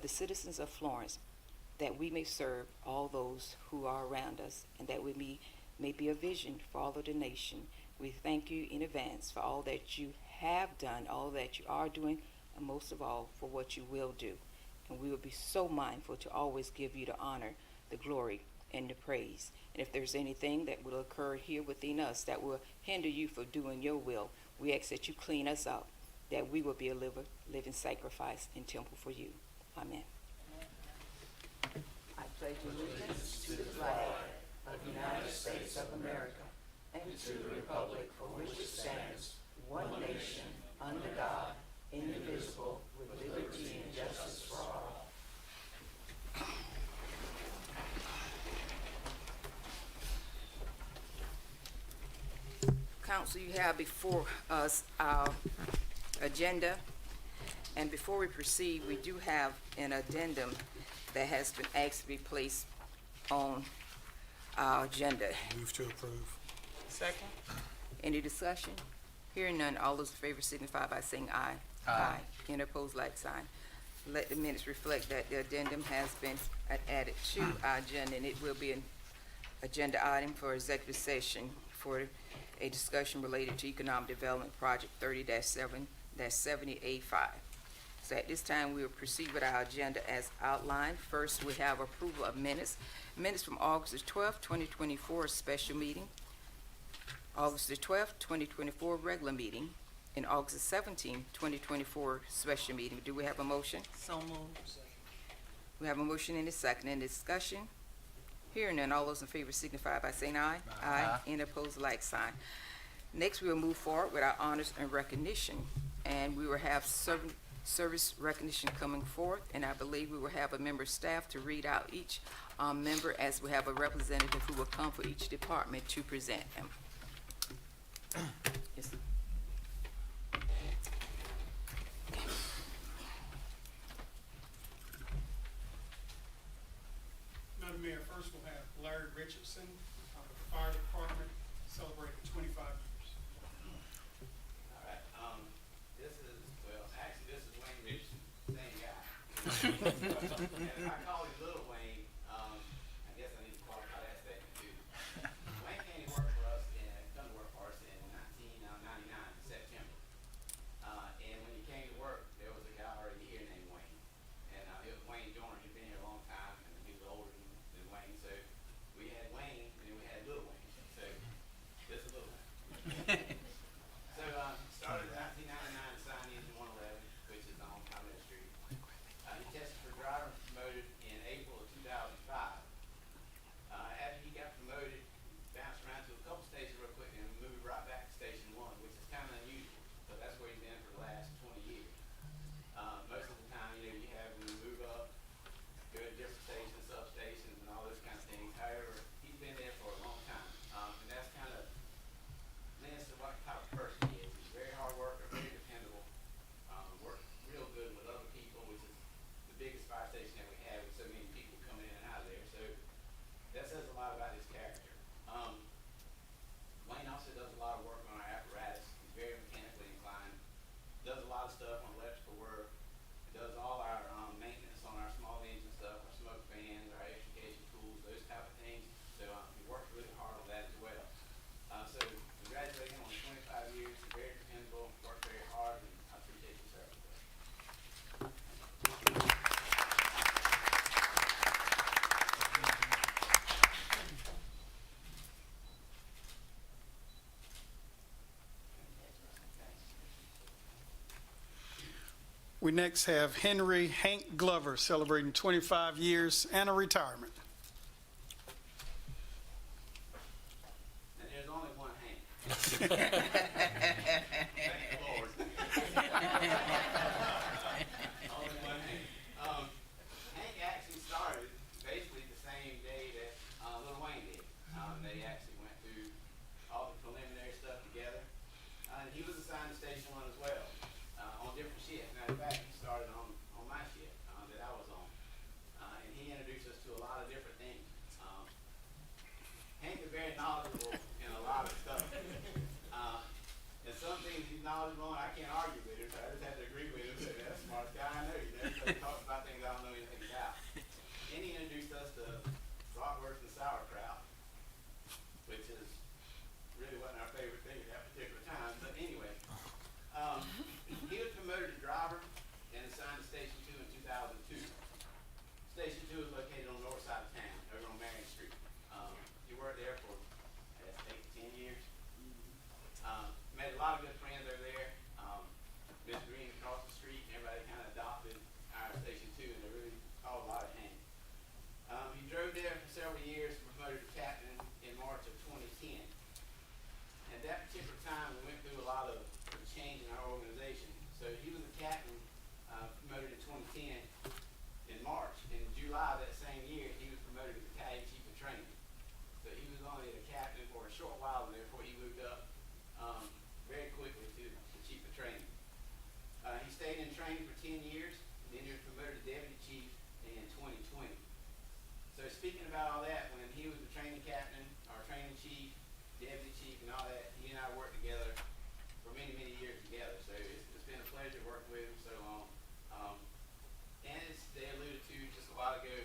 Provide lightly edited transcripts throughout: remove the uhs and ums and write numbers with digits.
the citizens of Florence, that we may serve all those who are around us, and that we may be a vision for all of the nation. We thank you in advance for all that you have done, all that you are doing, and most of all for what you will do. And we will be so mindful to always give you the honor, the glory, and the praise. And if there's anything that will occur here within us that will hinder you from doing your will, we ask that you clean us up, that we will be a living sacrifice and temple for you. Amen. I pledge allegiance to the flag of the United States of America and to the republic for which it stands, one nation, under God, indivisible, with liberty and justice for all. Council, you have before us our agenda, and before we proceed, we do have an addendum that has been asked to be placed on our agenda. Move to approve. Second. Any discussion? Hearing none, all those in favor signify by saying aye. Aye. Any opposed, like sign. Let the minutes reflect that the addendum has been added to our agenda, and it will be an agenda item for executive session for a discussion related to Economic Development Project 30-7-70A5. So at this time, we will proceed with our agenda as outlined. First, we have approval of minutes. Minutes from August the 12th, 2024, special meeting, August the 12th, 2024, regular meeting, and August the 17th, 2024, special meeting. Do we have a motion? So moved. We have a motion and a second. Any discussion? Hearing none, all those in favor signify by saying aye. Aye. Any opposed, like sign. Next, we will move forward with our honors and recognition, and we will have service recognition coming forth, and I believe we will have a member of staff to read out each member, as we have a representative who will come for each department to present them. Yes. Madam Mayor, first we'll have Larry Richardson of the Fire Department celebrating 25 years. All right, this is Wayne Richardson, same guy. And I call him Little Wayne, I guess I need to qualify that statement too. Wayne came to work for us come to work for us in 1999, September. And when he came to work, there was a guy already here named Wayne. And it was Wayne Joyner. He'd been here a long time, and he was older than Wayne. So we had Wayne, and then we had Little Wayne. So this is Little Wayne. So started in 1999 and signed into 111, which is on Conway Street. He tested for driver and promoted in April of 2005. After he got promoted, he bounced around to a couple stations real quick and moved right back to Station 1, which is kind of unusual, but that's where he's been for the last 20 years. Most of the time, you have when you move up, go to different stations, substations, and all those kind of things. However, he's been there for a long time, and that's kind of lends to what type of person he is. He's a very hard worker, very dependable, works real good with other people, which is the biggest fire station that we have with so many people coming in and out of there. So that says a lot about his character. Wayne also does a lot of work on our apparatus. He's very mechanically inclined. Does a lot of stuff on electrical work. Does all our maintenance on our small engine stuff, our smoke fans, our extrication tools, those type of things. So he works really hard on that as well. So congratulate him on 25 years. He's very dependable, works very hard, and I appreciate your service. We next have Henry Hank Glover celebrating 25 years and a retirement. And there's only one Hank. Thank the Lord. Only one Hank. Hank actually started basically the same day that Lil Wayne did. They actually went through all the preliminary stuff together. He was assigned to Station 1 as well, on different shifts. Matter of fact, he started on my shift that I was on. And he introduced us to a lot of different things. Hank is very knowledgeable in a lot of stuff. He was promoted to driver and assigned to Station 2 in 2002. Station 2 is located on the north side of town, over on Marion Street. He worked there for, I guess, 8 to 10 years. Made a lot of good friends over there. Miss Green across the street, everybody kind of adopted our Station 2, and they really called a lot of hand. He drove there for several years, promoted to captain in March of 2010. At that particular time, we went through a lot of change in our organization. So he was a captain, promoted in 2010 in March. In July of that same year, he was promoted to battalion chief of training. So he was only a captain for a short while, and therefore he moved up very quickly to chief of training. He stayed in training for 10 years, and then he was promoted to deputy chief in 2020. So speaking about all that, when he was the training captain, our training chief, deputy chief, and all that, he and I worked together for many, many years together. So it's been a pleasure working with him so long. And as they alluded to just a while ago,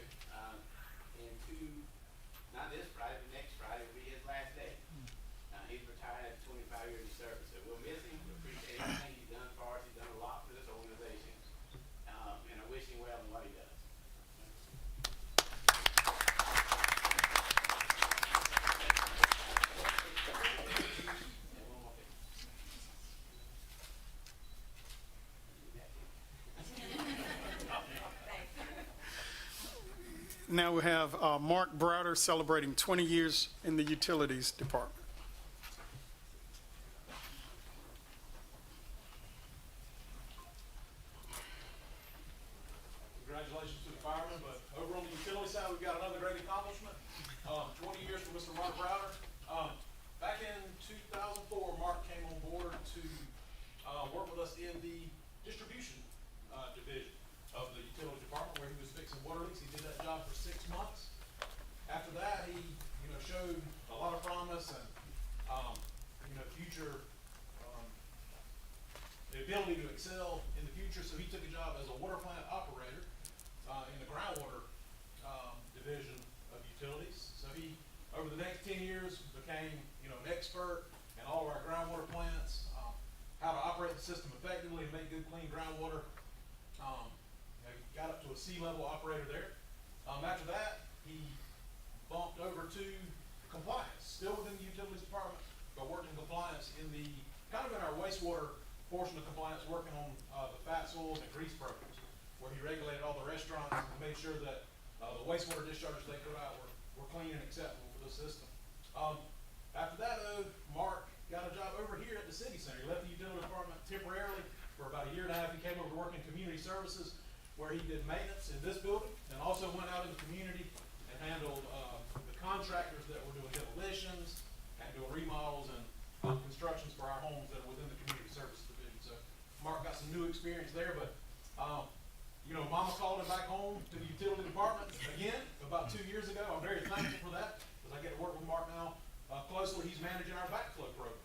not this Friday, but next Friday will be his last day. He's retired after 25 years of service. So we'll miss him. We appreciate everything he's done for us. He's done a lot for this organization. And I wish him well in what he does. Now we have Mark Browder celebrating 20 years in the Utilities Department. Congratulations to the firemen, but over on the utility side, we've got another great accomplishment. 20 years for Mr. Mark Browder. Back in 2004, Mark came on board to work with us in the distribution division of the utility department, where he was fixing water leaks. He did that job for 6 months. After that, he, showed a lot of promise and, future, the ability to excel in the future. So he took a job as a water plant operator in the groundwater division of utilities. So he, over the next 10 years, became, an expert in all of our groundwater plants, how to operate the system effectively and make good, clean groundwater. Got up to a C-level operator there. After that, he bumped over to compliance, still within the utilities department, but worked in compliance in the, kind of in our wastewater portion of compliance, working on the fats, oils, and grease programs, where he regulated all the restaurants and made sure that the wastewater discharges they put out were clean and acceptable for the system. After that, Mark got a job over here at the city center. He left the utility department temporarily for about 1.5 years. He came over to work in community services, where he did maintenance in this building, and also went out in the community and handled the contractors that were doing demolitions and doing remodels and constructions for our homes that are within the community services division. So Mark got some new experience there, but Mama called him back home to the utility department again about 2 years ago. I'm very thankful for that, because I get to work with Mark now closely. He's managing our backflow program.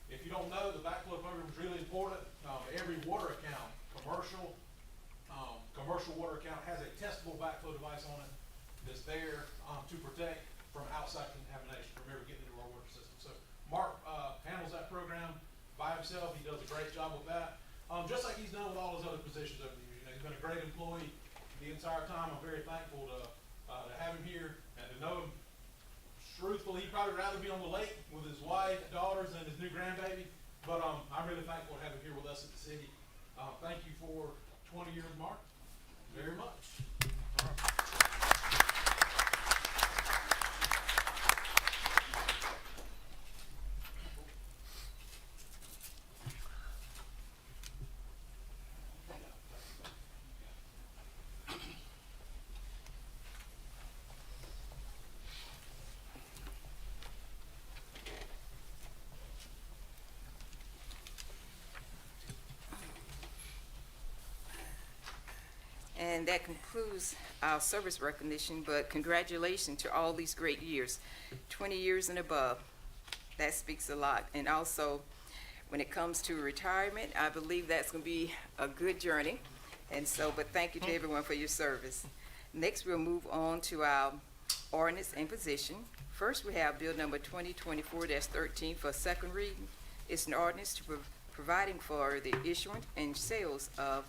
If you don't know, the backflow program is really important. Every water account, commercial water account, has a testable backflow device on it that's there to protect from outside contamination from ever getting into our water system. So Mark handles that program by himself. He does a great job with that, just like he's done with all his other positions over the years. He's been a great employee the entire time. I'm very thankful to have him here and to know him. Truthfully, he'd probably rather be on the lake with his wife, daughters, and his new grandbaby, but I'm really thankful to have him here with us at the city. Thank you for 20 years, Mark, very much. And that concludes our service recognition, but congratulations to all these great years, 20 years and above. That speaks a lot. And also, when it comes to retirement, I believe that's going to be a good journey. And so, but thank you to everyone for your service. Next, we'll move on to our ordinance and position. First, we have Bill number 2024-13 for second reading. It's an ordinance to providing for the issuance and sales of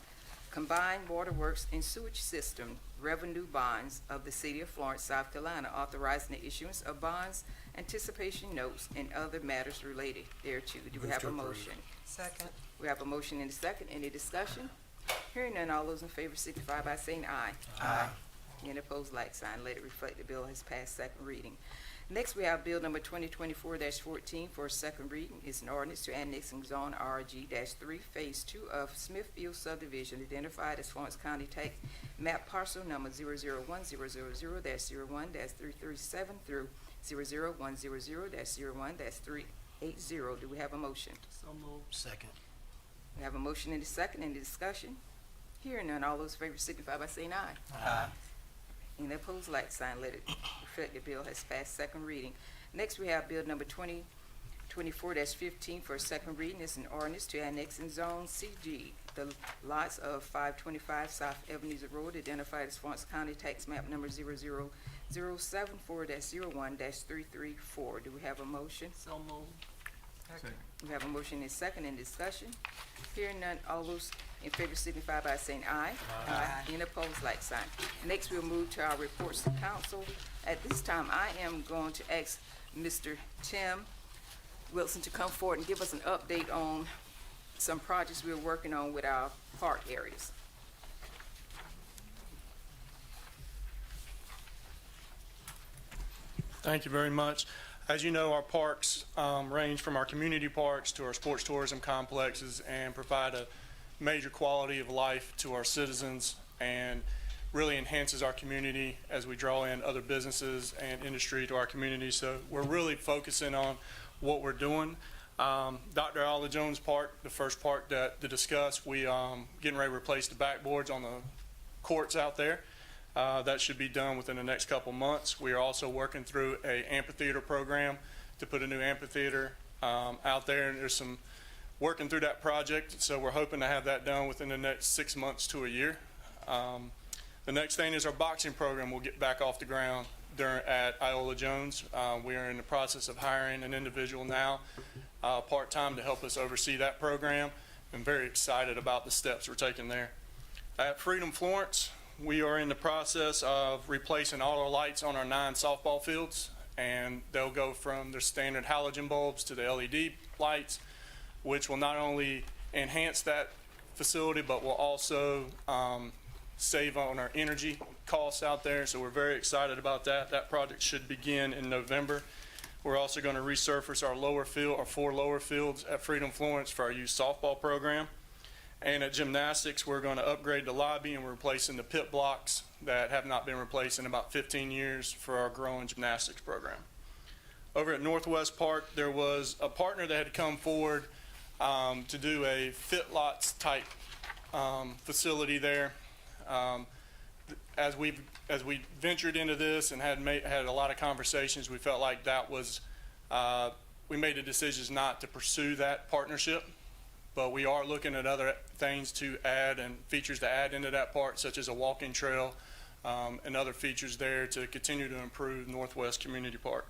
combined waterworks and sewage system revenue bonds of the City of Florence, South Carolina, authorizing the issuance of bonds, anticipation notes, and other matters related thereto. Do we Move have to a approve. motion? Second. We have a motion and a second. Any discussion? Hearing none, all those in favor signify by saying aye. Aye. Any opposed, like sign. Let it reflect the bill has passed second reading. Next, we have Bill number 2024-14 for a second reading. It's an ordinance to annexing Zone RG-3, Phase 2 of Smithfield subdivision identified as Florence County Tax Map Parcel Number 00100-01-337 through 00100-01-380. Do we have a motion? So moved. Second. We have a motion and a second. Any discussion? Hearing none, all those in favor signify by saying aye. Aye. Any opposed, like sign. Let it reflect the bill has passed second reading. Next, we have Bill number 2024-15 for a second reading. It's an ordinance to annex in Zone CG the lots of 525 South Ebenezer Road identified as Florence County Tax Map Number 00074-01-334. Do we have a motion? So moved. Second. We have a motion and second in discussion. Hearing none, all those in favor signify by saying aye. Aye. Any opposed, like sign. Next, we'll move to our reports to council. At this time, I am going to ask Mr. Tim Wilson to come forward and give us an update on some projects we're working on with our park areas. Thank you very much. As you know, our parks range from our community parks to our sports tourism complexes and provide a major quality of life to our citizens and really enhances our community as we draw in other businesses and industry to our community. So we're really focusing on what we're doing. Dr. Alda Jones Park, the first park to discuss, we getting ready to replace the backboards on the courts out there. That should be done within the next couple months. We are also working through a amphitheater program to put a new amphitheater out there, and there's some working through that project. So we're hoping to have that done within the next 6 months to a year. The next thing is our boxing program will get back off the ground at Iola Jones. We are in the process of hiring an individual now, part-time, to help us oversee that program. I'm very excited about the steps we're taking there. At Freedom Florence, we are in the process of replacing all our lights on our 9 softball fields, and they'll go from their standard halogen bulbs to the LED lights, which will not only enhance that facility, but will also save on our energy costs out there. So we're very excited about that. That project should begin in November. We're also going to resurface our lower field, our 4 lower fields at Freedom Florence for our youth softball program. And at gymnastics, we're going to upgrade the lobby, and we're replacing the pit blocks that have not been replaced in about 15 years for our growing gymnastics program. Over at Northwest Park, there was a partner that had come forward to do a Fit Lots type facility there. As we ventured into this and had a lot of conversations, we felt like that was we made the decisions not to pursue that partnership. But we are looking at other things to add and features to add into that park, such as a walking trail and other features there to continue to improve Northwest Community Park.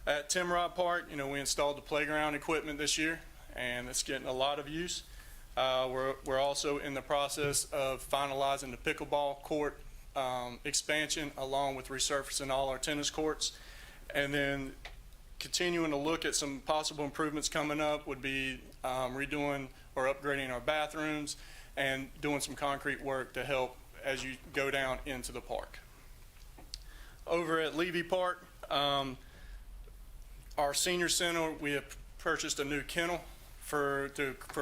At Timrod Park, we installed the playground equipment this year, and it's getting a lot of use. We're also in the process of finalizing the pickleball court expansion, along with resurfacing all our tennis courts. And then continuing to look at some possible improvements coming up would be redoing or upgrading our bathrooms and doing some concrete work to help as you go down into the park. Over at Levy Park, our senior center, we have purchased a new kennel for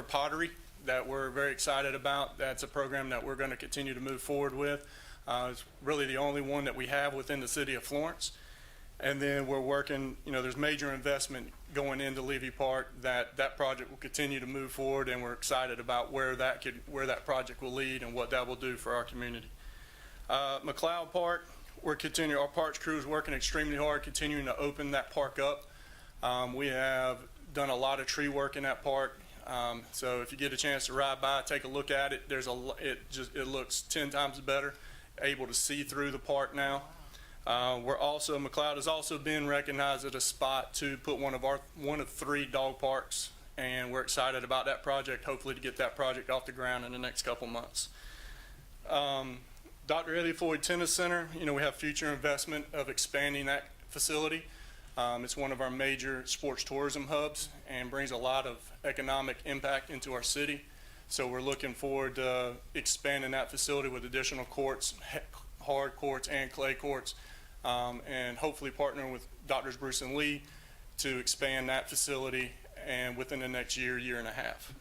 pottery that we're very excited about. That's a program that we're going to continue to move forward with. It's really the only one that we have within the city of Florence. And then we're working, there's major investment going into Levy Park that project will continue to move forward, and we're excited about where that project will lead and what that will do for our community. McLeod Park, our parks crew is working extremely hard, continuing to open that park up. We have done a lot of tree work in that park. So if you get a chance to ride by, take a look at it. It looks 10 times better, able to see through the park now. McLeod has also been recognized as a spot to put one of 3 dog parks and we're excited about that project, hopefully to get that project off the ground in the next couple months. Dr. Eddie Floyd Tennis Center, we have future investment of expanding that facility. It's one of our major sports tourism hubs and brings a lot of economic impact into our city. So we're looking forward to expanding that facility with additional courts, hard courts and clay courts, and hopefully partnering with Drs. Bruce and Lee to expand that facility and within the next year, year and a half.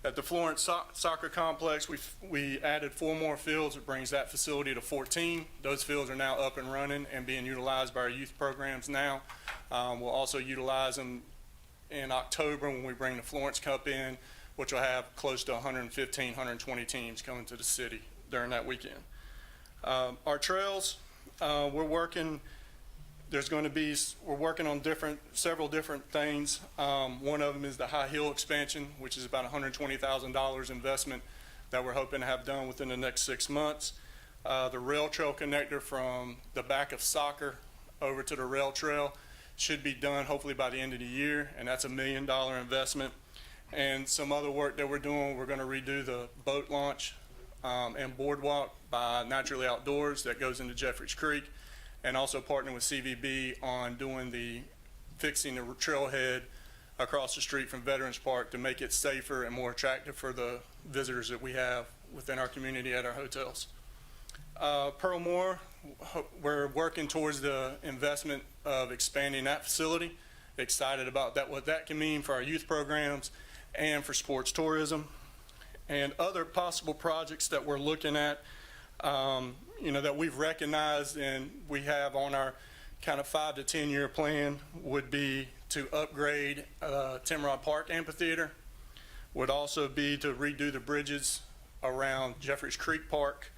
At the Florence Soccer Complex, we added 4 more fields. It brings that facility to 14. Those fields are now up and running and being utilized by our youth programs now. We'll also utilize them in October when we bring the Florence Cup in, which will have close to 115, 120 teams coming to the city during that weekend. Our trails, we're working on several different things. One of them is the high hill expansion, which is about $120,000 investment that we're hoping to have done within the next 6 months. The rail trail connector from the back of soccer over to the rail trail should be done hopefully by the end of the year, and that's $1 million investment. And some other work that we're doing, we're going to redo the boat launch and boardwalk by Naturally Outdoors that goes into Jeffries Creek, and also partnering with CVB on fixing the trailhead across the street from Veterans Park to make it safer and more attractive for the visitors that we have within our community at our hotels. Pearl Moore, we're working towards the investment of expanding that facility. Excited about that, what that can mean for our youth programs and for sports tourism. And other possible projects that we're looking at, that we've recognized and we have on our kind of 5 to 10 year plan would be to upgrade Timrod Park Amphitheater, would also be to redo the bridges around Jeffries Creek Park,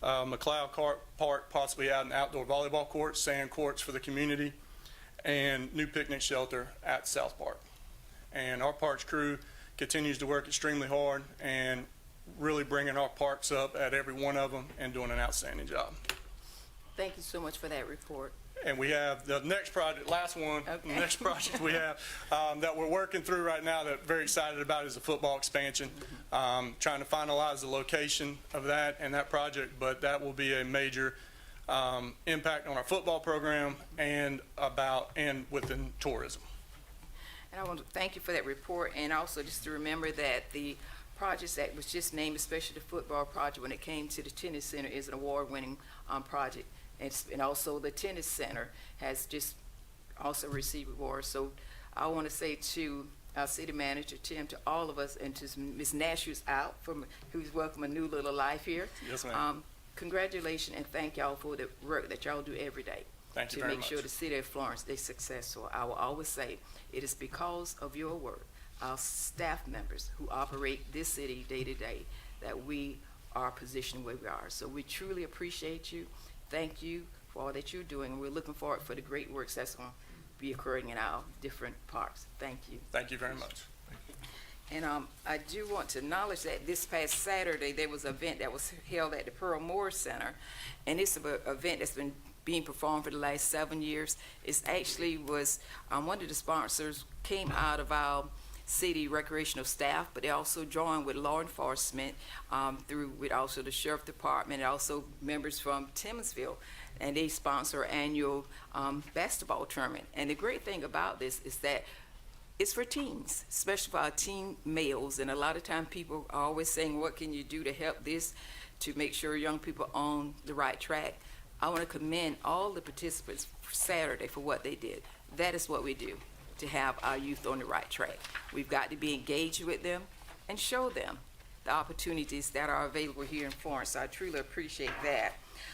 McLeod Park, possibly add an outdoor volleyball court, sand courts for the community, and new picnic shelter at South Park. And our parks crew continues to work extremely hard and really bringing our parks up at every one of them and doing an outstanding job. Thank you so much for that report. And we have the next project, last one, Okay. the next project we have that we're working through right now that we're very excited about is the football expansion. Trying to finalize the location of that and that project, but that will be a major impact on our football program and within tourism. And I want to thank you for that report, and also just to remember that the projects that was just named, especially the football project when it came to the tennis center, is an award-winning project. And also the tennis center has just also received awards. So I want to say to our city manager, Tim, to all of us, and to Ms. Nash, who's out, who's welcome a new little life here. Yes, ma'am. Congratulations, and thank y'all for the work that y'all do every day. Thank you very to make sure the city of Florence is successful. I will always say it is because of your work, our staff members who operate this city day to day, that we are positioned where we are. So we truly appreciate you. Thank you for all that you're doing. We're looking forward for the great works that's going to be occurring in our different parks. Thank you. Thank you very much. And I do want to acknowledge that this past Saturday, there was an event that was held at the Pearl Moore Center. And it's an event that's been being performed for the last 7 years. It's actually was, one of the sponsors came out of our city recreational staff, but they also joined with law enforcement with also the sheriff department and also members from Timminsville. And they sponsor an annual basketball tournament. And the great thing about this is that it's for teens, especially for our teen males. And a lot of times people are always saying, what can you do to help this, to make sure young people are on the right track? I want to commend all the participants for Saturday for what they did. That is what we do, to have our youth on the right track. We've got to be engaged with them and show them the opportunities that are available here in Florence. So I truly appreciate that.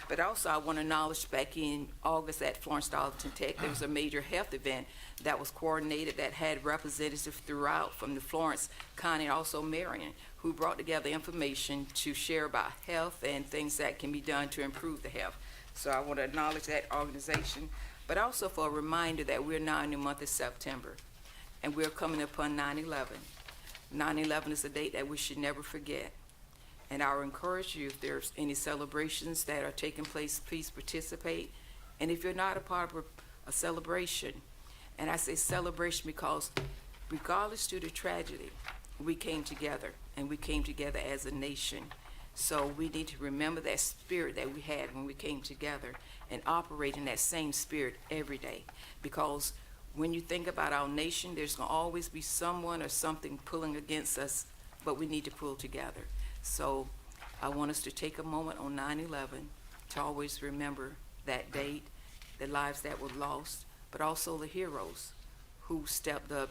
But also I want to acknowledge back in August at Florence Darlington Tech, there was a major health event that was coordinated that had representatives throughout from the Florence County and also Marion, who brought together information to share about health and things that can be done to improve the health. So I want to acknowledge that organization, but also for a reminder that we're now in the month of September, and we're coming upon 9/11. 9/11 is a date that we should never forget. And I will encourage you, if there's any celebrations that are taking place, please participate. And if you're not a part of a celebration, And I say celebration because regardless to the tragedy, we came together, and we came together as a nation. So we need to remember that spirit that we had when we came together and operate in that same spirit every day. Because when you think about our nation, there's going to always be someone or something pulling against us, but we need to pull together. So I want us to take a moment on 9/11 to always remember that date, the lives that were lost, but also the heroes who stepped up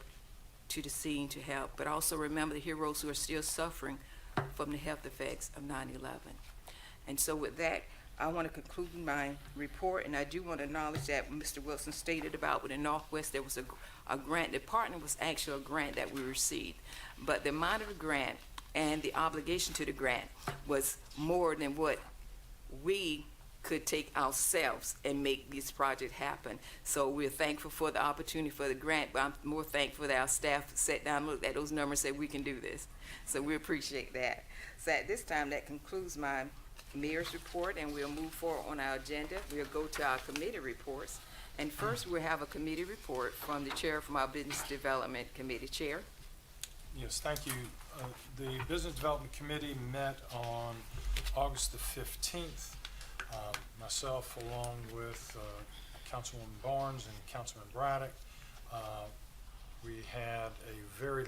to the scene to help, but also remember the heroes who are still suffering from the health effects of 9/11. And so with that, I want to conclude my report, and I do want to acknowledge that Mr. Wilson stated about with the Northwest, there was a grant. The partner was actually a grant that we received, but the amount of the grant and the obligation to the grant was more than what we could take ourselves and make this project happen. So we're thankful for the opportunity for the grant, but I'm more thankful that our staff sat down and looked at those numbers and said we can do this. So we appreciate that. So at this time, that concludes my mayor's report, and we'll move forward on our agenda. We'll go to our committee reports. And first, we'll have a committee report from the chair from our Business Development Committee. Chair? Yes, thank you. The Business Development Committee met on August the 15th. Myself, along with Councilwoman Barnes and Councilman Braddock, we had a very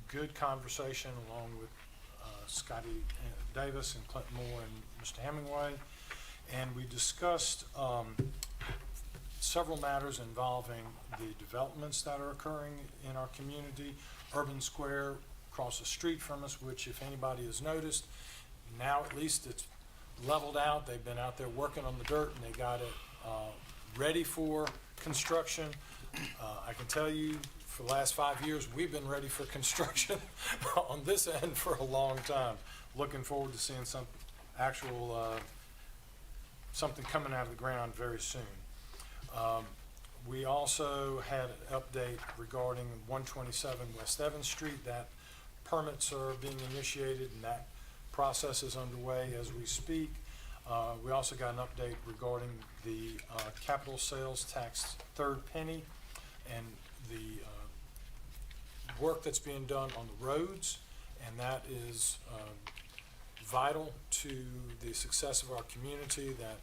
good conversation along with Scotty Davis and Clinton Moore and Mr. Hemingway, and we discussed several matters involving the developments that are occurring in our community. Urban Square across the street from us, which if anybody has noticed, now at least it's leveled out. They've been out there working on the dirt, and they got it ready for construction. I can tell you, for the last 5 years, we've been ready for construction on this end for a long time. Looking forward to seeing some actual, something coming out of the ground very soon. We also had an update regarding 127 West Evans Street. That permits are being initiated, and that process is underway as we speak. We also got an update regarding the capital sales tax third penny and the work that's being done on the roads, and that is vital to the success of our community, that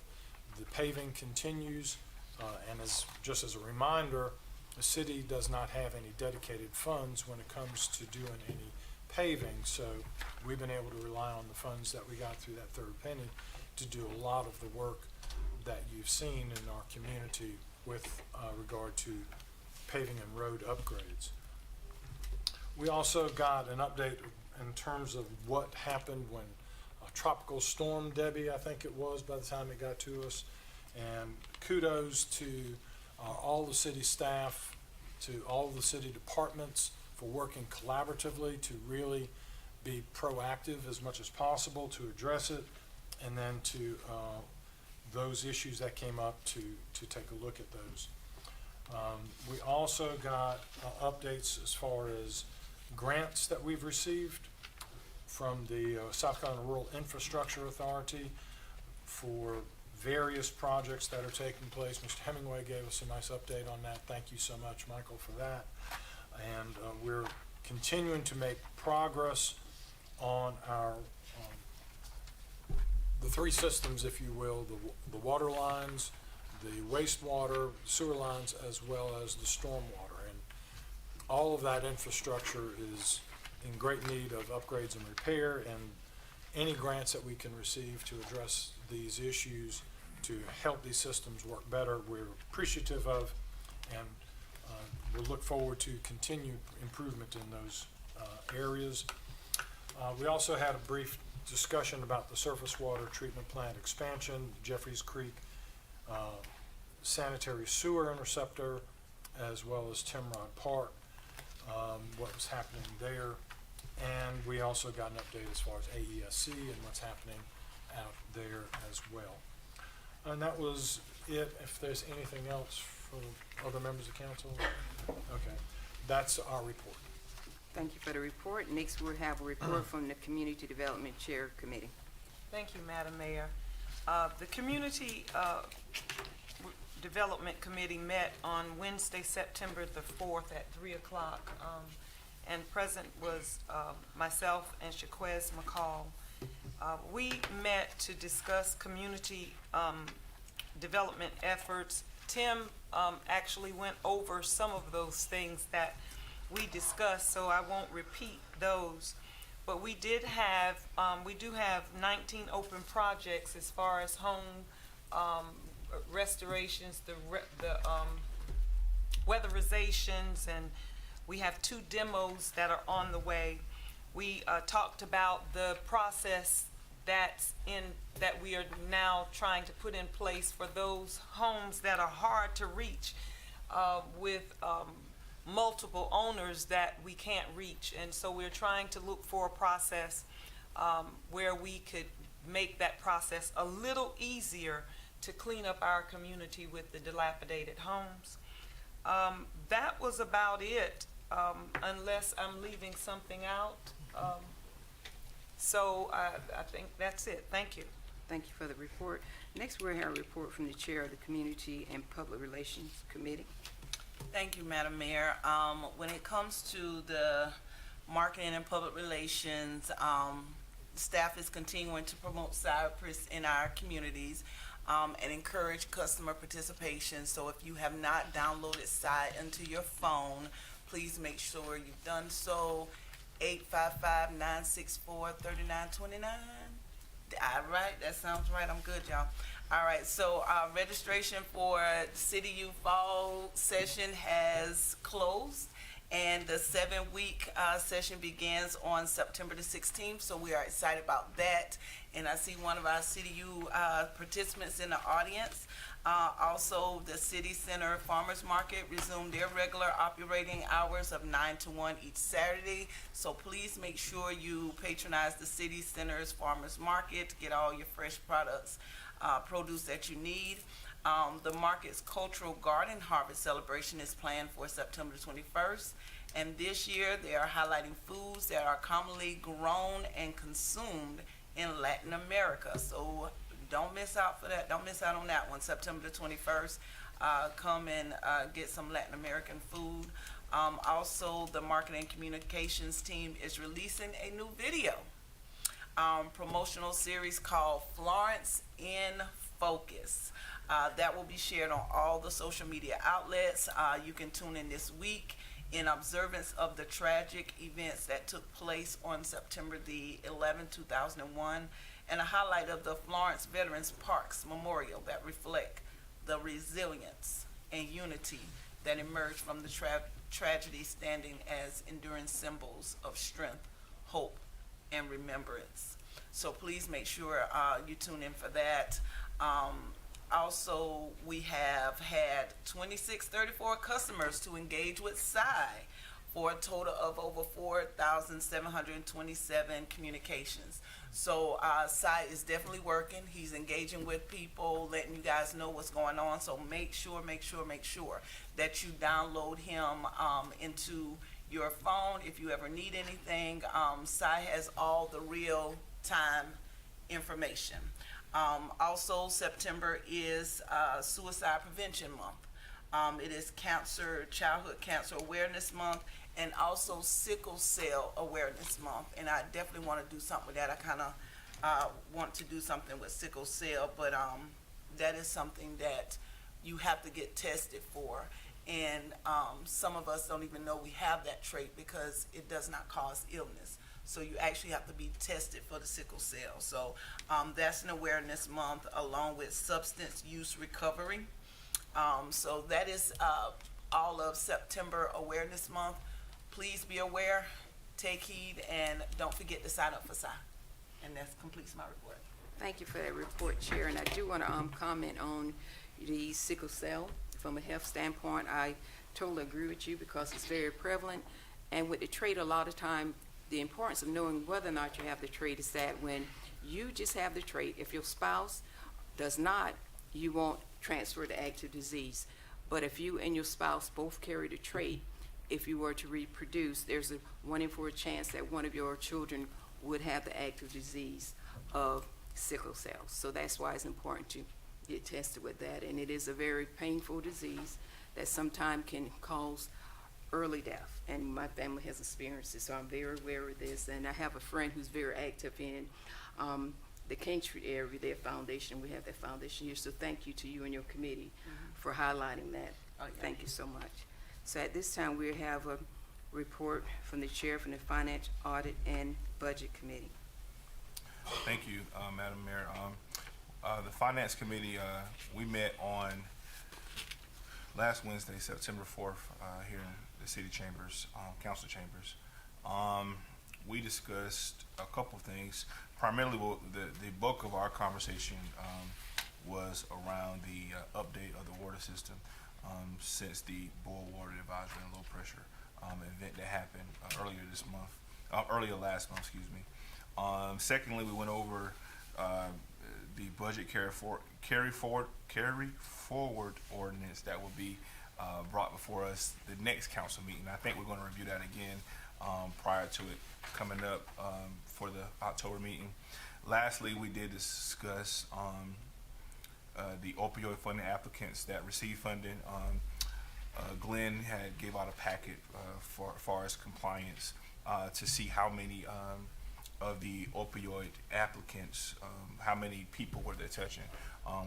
the paving continues. And just as a reminder, the city does not have any dedicated funds when it comes to doing any paving, so we've been able to rely on the funds that we got through that third penny to do a lot of the work that you've seen in our community with regard to paving and road upgrades. We also got an update in terms of what happened when Tropical Storm Debbie, I think it was, by the time it got to us. And kudos to all the city staff, to all the city departments for working collaboratively to really be proactive as much as possible to address it, and then to those issues that came up to take a look at those. We also got updates as far as grants that we've received from the South Carolina Rural Infrastructure Authority for various projects that are taking place. Mr. Hemingway gave us a nice update on that. Thank you so much, Michael, for that. And we're continuing to make progress on our the three systems, if you will, the water lines, the wastewater, sewer lines, as well as the stormwater. And all of that infrastructure is in great need of upgrades and repair, and any grants that we can receive to address these issues to help these systems work better, we're appreciative of, and we'll look forward to continued improvement in those areas. We also had a brief discussion about the surface water treatment plant expansion, Jeffries Creek sanitary sewer interceptor, as well as Timrod Park, what was happening there. And we also got an update as far as AESC and what's happening out there as well. And that was it. If there's anything else from other members of council? Okay, that's our report. Thank you for the report. Next, we'll have a report from the Community Development Chair Committee. Thank you, Madam Mayor. The Community Development Committee met on Wednesday, September the 4th at 3 o'clock. And present was myself and Shaquez McCall. We met to discuss community development efforts. Tim actually went over some of those things that we discussed, so I won't repeat those. But we do have 19 open projects as far as home restorations, the weatherizations, and we have 2 demos that are on the way. We talked about the process that we are now trying to put in place for those homes that are hard to reach with multiple owners that we can't reach. And so we're trying to look for a process where we could make that process a little easier to clean up our community with the dilapidated homes. That was about it, unless I'm leaving something out. So I think that's it. Thank you. Thank you for the report. Next, we'll have a report from the Chair of the Community and Public Relations Committee. Thank you, Madam Mayor. When it comes to the marketing and public relations, staff is continuing to promote Cypress in our communities and encourage customer participation. So if you have not downloaded Cy into your phone, please make sure you've done so. 855-964-3929. All right, that sounds right. I'm good, y'all. All right, so registration for City U Fall session has closed, and the 7-week session begins on September the 16th, so we are excited about that. And I see one of our City U participants in the audience. Also, the City Center Farmers Market resumed their regular operating hours of 9 to 1 each Saturday. So please make sure you patronize the City Center's Farmers Market to get all your fresh products, produce that you need. The market's cultural garden harvest celebration is planned for September 21st. And this year, they are highlighting foods that are commonly grown and consumed in Latin America. So don't miss out for that. Don't miss out on that one. September the 21st, come and get some Latin American food. Also, the marketing and communications team is releasing a new video, promotional series called Florence in Focus. That will be shared on all the social media outlets. You can tune in this week in observance of the tragic events that took place on September the 11th, 2001, and a highlight of the Florence Veterans Parks Memorial that reflect the resilience and unity that emerged from the tragedy, standing as enduring symbols of strength, hope, and remembrance. So please make sure you tune in for that. Also, we have had 2634 customers to engage with Cy for a total of over 4,727 communications. So Cy is definitely working. He's engaging with people, letting you guys know what's going on. So make sure that you download him into your phone. If you ever need anything, Cy has all the real-time information. Also, September is Suicide Prevention Month. It is Childhood Cancer Awareness Month, and also Sickle Cell Awareness Month. And I definitely want to do something with that. I kind of want to do something with sickle cell, but that is something that you have to get tested for. And some of us don't even know we have that trait because it does not cause illness. So you actually have to be tested for the sickle cell. So that's an awareness month, along with substance use recovery. So that is all of September Awareness Month. Please be aware, take heed, and don't forget to sign up for Cy. And that completes my report. Thank you for that report, Chair. And I do want to comment on the sickle cell. From a health standpoint, I totally agree with you because it's very prevalent. And with the trait, a lot of time, the importance of knowing whether or not you have the trait is that when you just have the trait, if your spouse does not, you won't transfer the active disease. But if you and your spouse both carry the trait, if you were to reproduce, there's a 1 in 4 chance that one of your children would have the active disease of sickle cell. So that's why it's important to get tested with that, and it is a very painful disease that sometimes can cause early death, and my family has experienced it, so I'm very aware of this. And I have a friend who's very active in the King Street area, their foundation. We have that foundation here, so thank you to you and your committee for highlighting that. Oh, yeah. Thank you so much. So at this time, we have a report from the chair from the Finance, Audit, and Budget Committee. Thank you, Madam Mayor. The Finance Committee, we met on last Wednesday, September 4th, here in the city chambers, council chambers. We discussed a couple of things. Primarily, the bulk of our conversation was around the update of the water system since the boil water advisory and low pressure event that happened earlier last month, excuse me. Secondly, we went over the budget carry forward ordinance that will be brought before us the next council meeting. I think we're going to review that again prior to it coming up for the October meeting. Lastly, we did discuss the opioid funding applicants that receive funding. Glenn had gave out a packet for far as compliance to see how many of the opioid applicants, how many people were they touching.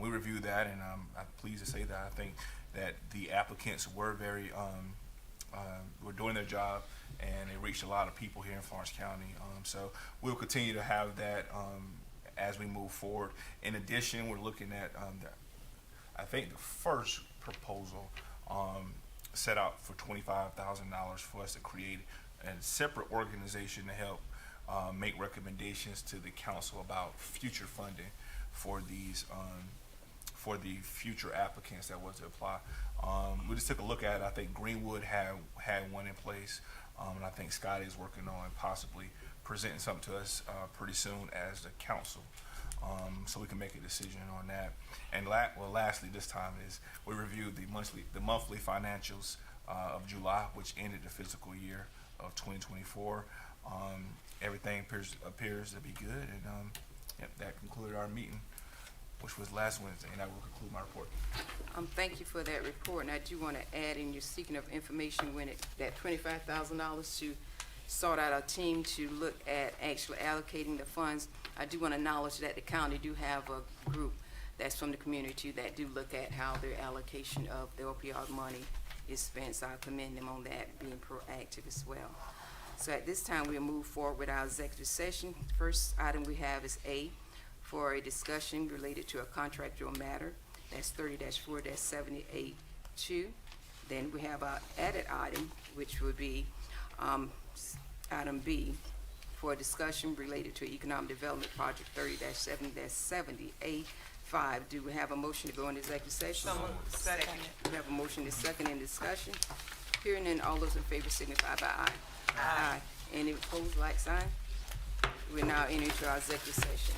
We reviewed that, and I'm pleased to say that I think that the applicants were very were doing their job, and it reached a lot of people here in Florence County. So we'll continue to have that as we move forward. In addition, we're looking at I think the first proposal set out for $25,000 for us to create a separate organization to help make recommendations to the council about future funding for these for the future applicants that was to apply. We just took a look at it. I think Greenwood had one in place, and I think Scotty is working on possibly presenting something to us pretty soon as the council, so we can make a decision on that. And lastly, this time is we reviewed the monthly financials of July, which ended the fiscal year of 2024. Everything appears to be good, and yep, that concluded our meeting, which was last Wednesday, and that will conclude my report. Thank you for that report, and I do want to add, in your seeking of information, when that $25,000 to sort out a team to look at actually allocating the funds, I do want to acknowledge that the county do have a group that's from the community that do look at how their allocation of the opioid money is spent, so I commend them on that, being proactive as well. So at this time, we'll move forward with our executive session. First item we have is A, for a discussion related to a contractual matter. That's 30-4-78-2. Then we have our added item, which would be item B, for a discussion related to economic development project 30-7-70A5. Do we have a motion to go into executive session? So moved. Second. We have a motion to second in discussion. Hearing none, all those in favor signify by aye. Aye. Any opposed, like sign? We're now entering into our executive session.